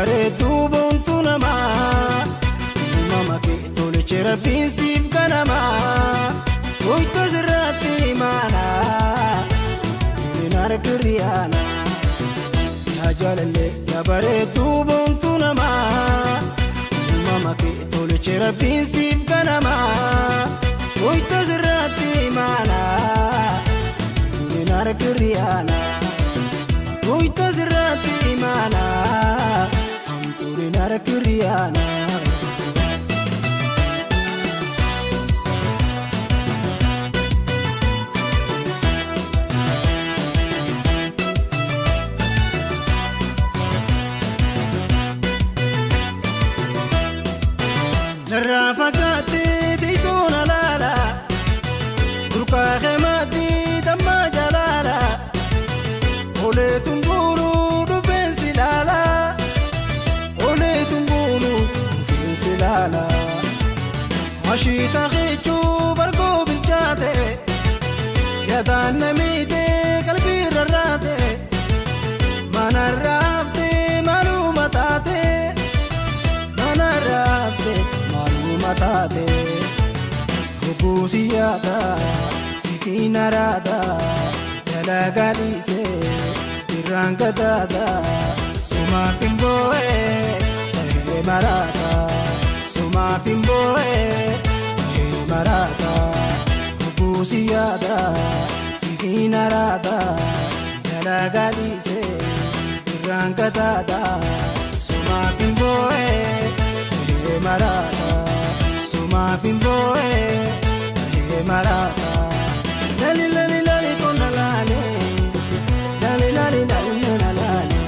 bareedu boontu namaa mama kee tolchee rabbiin siif ganamaa goyta sirraatti imaana minaara kiriyaana yaa jaalallee yaa bareedu boontu namaa mama kee tolchee rabbiin siif ganamaa goyta sirraatti imaana minaara kiriyaana goyta sirraatti imaana minaara kiriyaana. Narraa fagaatee teessoon alaala durqaa keemaatti damma jalaala olee tumbuunuu dhufeensi laala olee tumbuunuu dhufeensi laala mashiita qeechuu bargoo bilchaate yaadaan namiitee qalbii rarraate manarraa haftee maaluma taate manarraa haftee. Matate Kukusiyata Sifinarada Dalagalise Tirangadada Suma Pimboe Marata Suma Pimboe Marata Kukusiyata Sifinarada Dalagalise Tirangadada Suma Pimboe Marata Suma Pimboe Marata Lali lali lali kona lale Lali lali lali kona lale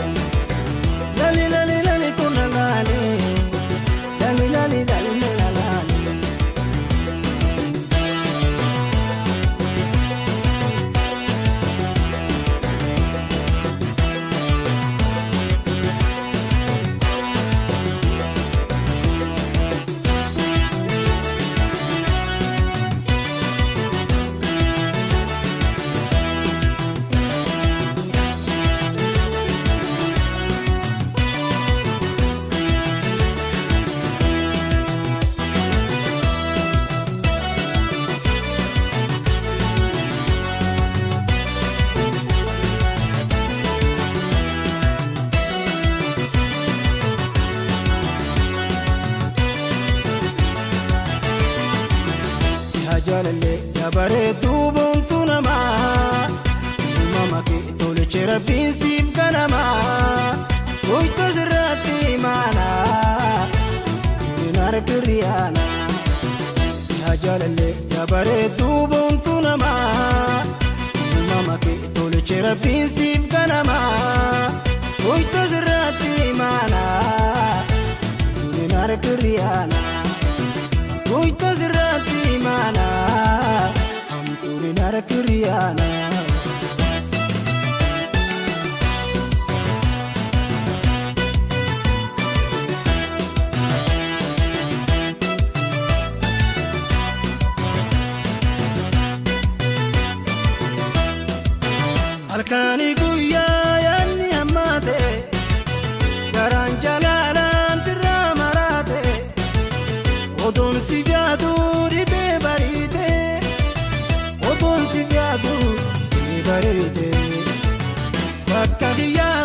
Lali lali lali kona lale Lali lali lali kona lale Jalalle yaa bareedu boontu namaa mama kee tolchee rabbiin siif ganamaa goyta sirraatti imaana minaara kiriyaana yaa jalalle yaa bareedu boontu namaa mama kee tolchee rabbiin siif ganamaa goyta sirraatti imaana minaara kiriyaana. Goyta sirraatti imaana minaara kiriyaana. Halkanii guyyaa yaadni hammaate garaan jalaalaan sirraa maraate odoon si jaatu dhitee bariite odoon si jaatu dhitee bariite bakka biyyaa